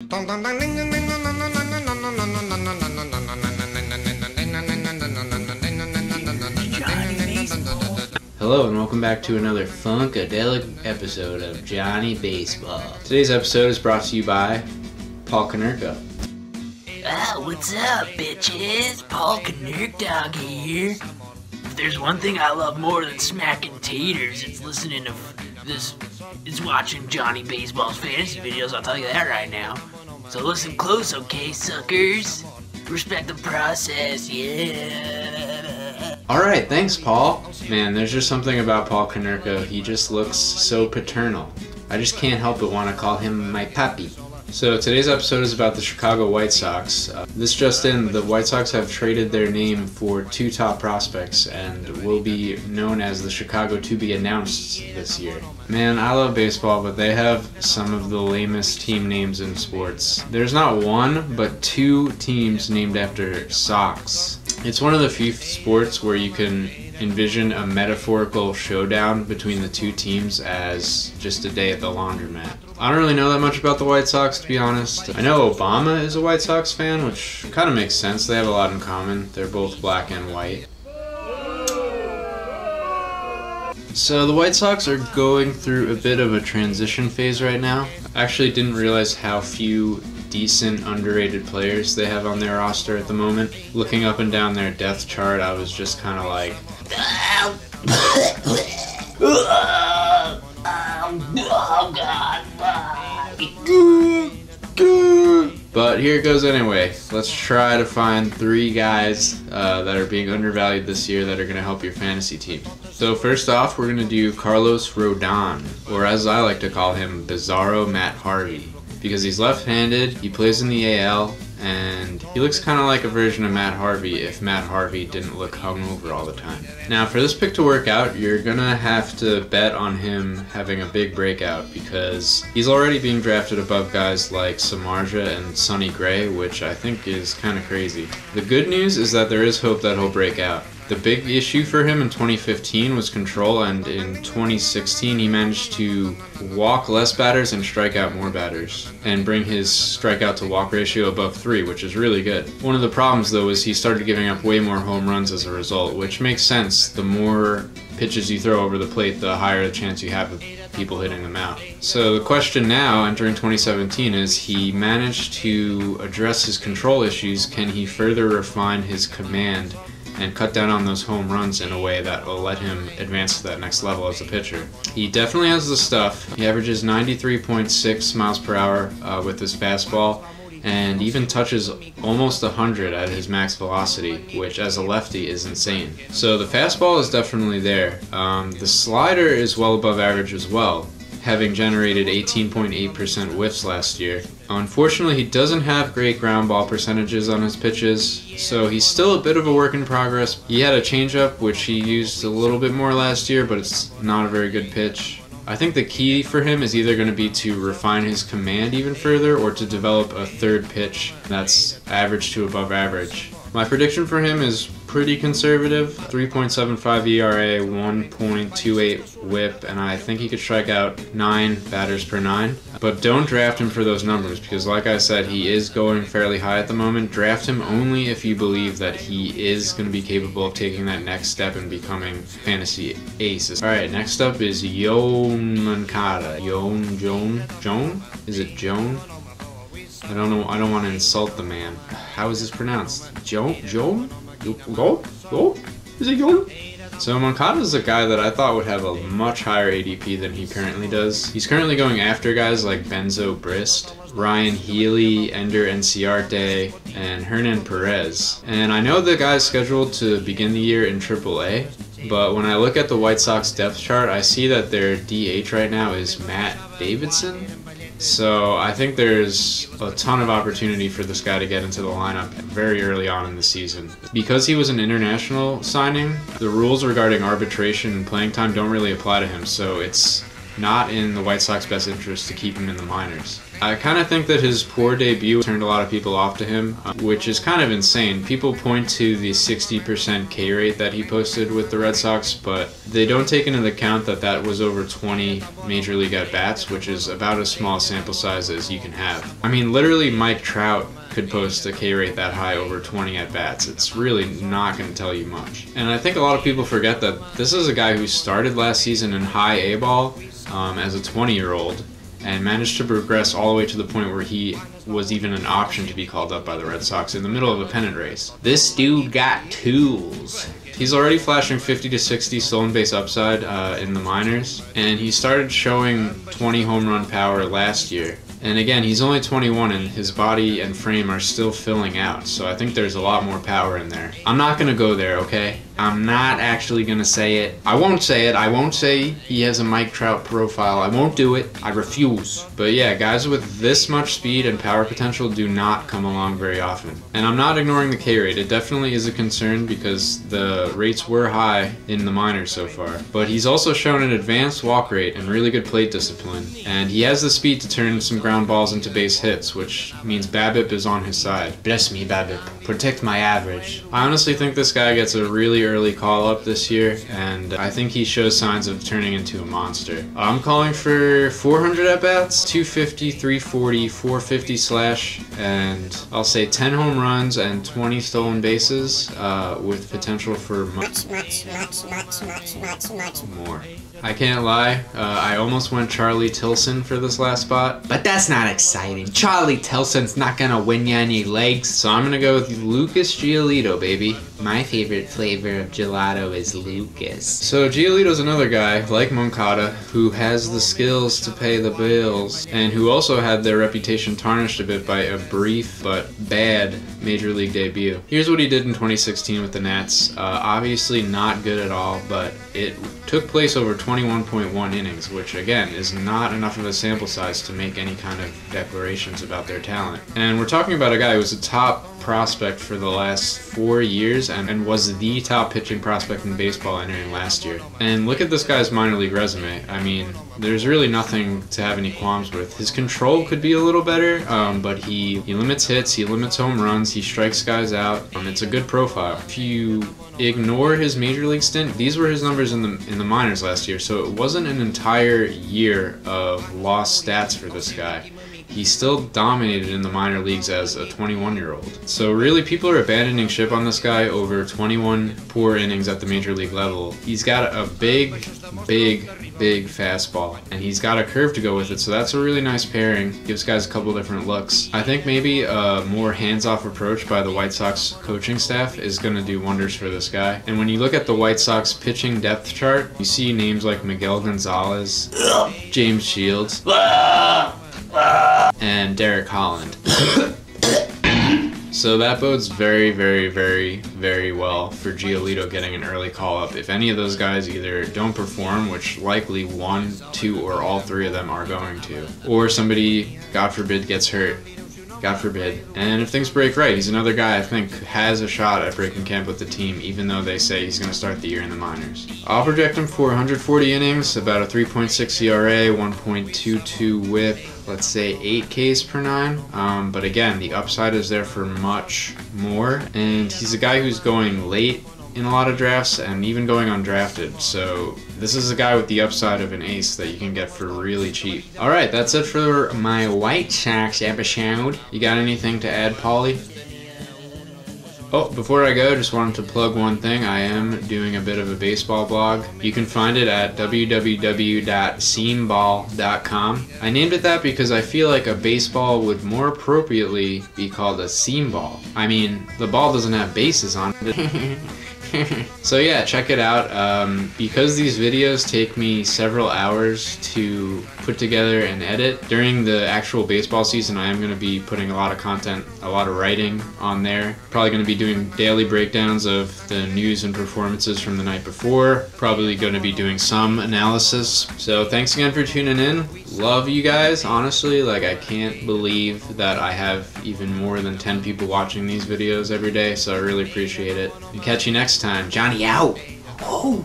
Hello and welcome back to another funkadelic episode of Johnny Baseball. Today's episode is brought to you by Paul Konerko. What's up, bitches? Paul Konerko here. If there's one thing I love more than smacking taters, it's listening to it's watching Johnny Baseball's fantasy videos, I'll tell you that right now. So listen close, okay, suckers? Respect the process, yeah. Alright, thanks, Paul. Man, there's just something about Paul Konerko. He just looks so paternal. I just can't help but want to call him my pappy. So today's episode is about the Chicago White Sox. This just in, the White Sox have traded their name for two top prospects and will be known as the Chicago to be announced this year. Man, I love baseball, but they have some of the lamest team names in sports. There's not one, but two teams named after socks. It's one of the few sports where you can envision a metaphorical showdown between the two teams as just a day at the laundromat. I don't really know that much about the White Sox, to be honest. I know Obama is a White Sox fan, which kind of makes sense. They have a lot in common. They're both black and white. So the White Sox are going through a bit of a transition phase right now. I actually didn't realize how few decent, underrated players they have on their roster at the moment. Looking up and down their depth chart, I was just kind of like... Oh God, but here it goes anyway. Let's try to find three guys that are being undervalued this year that are going to help your fantasy team. So first off, we're going to do Carlos Rodon, or as I like to call him, Bizarro Matt Harvey. Because he's left-handed, he plays in the AL, and he looks kind of like a version of Matt Harvey if Matt Harvey didn't look hungover all the time. Now for this pick to work out, you're gonna have to bet on him having a big breakout because he's already being drafted above guys like Samardzija and Sonny Gray, which I think is kind of crazy. The good news is that there is hope that he'll break out. The big issue for him in 2015 was control, and in 2016 he managed to walk less batters and strike out more batters and bring his strikeout to walk ratio above 3, which is really good. One of the problems though is he started giving up way more home runs as a result, which makes sense. The more pitches you throw over the plate, the higher the chance you have of people hitting them out. So the question now, entering 2017, is he managed to address his control issues. Can he further refine his command and cut down on those home runs in a way that will let him advance to that next level as a pitcher? He definitely has the stuff. He averages 93.6 miles per hour with his fastball, and even touches almost 100 at his max velocity, which as a lefty is insane. So the fastball is definitely there. The slider is well above average as well, having generated 18.8% whiffs last year. Unfortunately, he doesn't have great ground ball percentages on his pitches, so he's still a bit of a work in progress. He had a changeup, which he used a little bit more last year, but it's not a very good pitch. I think the key for him is either going to be to refine his command even further or to develop a third pitch that's average to above average. My prediction for him is pretty conservative, 3.75 ERA, 1.28 whip, and I think he could strike out 9 batters per 9. But don't draft him for those numbers because like I said, he is going fairly high at the moment. Draft him only if you believe that he is going to be capable of taking that next step and becoming fantasy ace. Alright, next up is Yoan Moncada. Joan? Is it Joan? I don't know, I don't want to insult the man. How is this pronounced? Joan? Is it Joan? So Moncada is a guy that I thought would have a much higher ADP than he currently does. He's currently going after guys like Benzo Brist, Ryan Healy, Ender Enciarte, and Hernan Perez. And I know the guy's scheduled to begin the year in AAA, but when I look at the White Sox depth chart, I see that their DH right now is Matt Davidson. So I think there's a ton of opportunity for this guy to get into the lineup very early on in the season. Because he was an international signing, the rules regarding arbitration and playing time don't really apply to him, so it's not in the White Sox best interest to keep him in the minors. I kind of think that his poor debut turned a lot of people off to him, which is kind of insane. People point to the 60% K rate that he posted with the Red Sox, but they don't take into account that that was over 20 Major League at-bats, which is about as small sample size as you can have. I mean, literally Mike Trout could post a K rate that high over 20 at-bats. It's really not going to tell you much. And I think a lot of people forget that this is a guy who started last season in high A-ball as a 20-year-old and managed to progress all the way to the point where he was even an option to be called up by the Red Sox in the middle of a pennant race. This dude got tools. He's already flashing 50 to 60 stolen base upside in the minors, and he started showing 20 home run power last year. And again, he's only 21 and his body and frame are still filling out, so I think there's a lot more power in there. I'm not gonna go there, okay? I'm not actually gonna say it. I won't say it. I won't say he has a Mike Trout profile. I won't do it. I refuse. But yeah, guys with this much speed and power potential do not come along very often. And I'm not ignoring the K rate. It definitely is a concern because the rates were high in the minors so far. But he's also shown an advanced walk rate and really good plate discipline. And he has the speed to turn some ground balls into base hits, which means BABIP is on his side. Bless me, BABIP. Protect my average. I honestly think this guy gets a really early call up this year, and I think he shows signs of turning into a monster. I'm calling for 400 at-bats, 250, 340, 450 slash, and I'll say 10 home runs and 20 stolen bases with potential for much more. I can't lie, I almost went Charlie Tilson for this last spot, but that's not exciting. Charlie Tilson's not gonna win you any legs, so I'm gonna go with Lucas Giolito, baby. My favorite flavor of gelato is Lucas. So Giolito's another guy, like Moncada, who has the skills to pay the bills, and who also had their reputation tarnished a bit by a brief but bad Major League debut. Here's what he did in 2016 with the Nats. Obviously not good at all, but it took place over 21.1 innings, which again is not enough of a sample size to make any kind of declarations about their talent. And we're talking about a guy who was a top prospect for the last 4 years and was the top pitching prospect in baseball entering last year. And look at this guy's minor league resume. I mean, there's really nothing to have any qualms with. His control could be a little better, but he limits hits, he limits home runs, he strikes guys out. It's a good profile. If you ignore his major league stint, these were his numbers in the minors last year, so it wasn't an entire year of lost stats for this guy. He still dominated in the minor leagues as a 21-year-old. So really, people are abandoning ship on this guy over 21 poor innings at the major league level. He's got a big fastball, and he's got a curve to go with it, so that's a really nice pairing. Gives guys a couple different looks. I think maybe a more hands-off approach by the White Sox coaching staff is going to do wonders for this guy. And when you look at the White Sox pitching depth chart, you see names like Miguel Gonzalez, James Shields, and Derek Holland. So that bodes very well for Giolito getting an early call-up. If any of those guys either don't perform, which likely 1, 2, or all 3 of them are going to, or somebody, God forbid, gets hurt, God forbid. And if things break right, he's another guy I think has a shot at breaking camp with the team, even though they say he's going to start the year in the minors. I'll project him for 140 innings, about a 3.6 ERA, 1.22 whip, let's say 8 Ks per 9. But again, the upside is there for much more, and he's a guy who's going late in a lot of drafts and even going undrafted, so this is a guy with the upside of an ace that you can get for really cheap. Alright, that's it for my White Sox episode. You got anything to add, Paulie? Oh, before I go, just wanted to plug one thing. I am doing a bit of a baseball blog. You can find it at www.seamball.com. I named it that because I feel like a baseball would more appropriately be called a seam ball. I mean, the ball doesn't have bases on it. So yeah, check it out. Because these videos take me several hours to put together and edit, during the actual baseball season I am going to be putting a lot of content, a lot of writing on there. Probably going to be doing daily breakdowns of the news and performances from the night before. Probably going to be doing some analysis. So thanks again for tuning in. Love you guys, honestly. Like, I can't believe that I have even more than 10 people watching these videos every day, so I really appreciate it. And catch you next time. Jonny out! Whoa!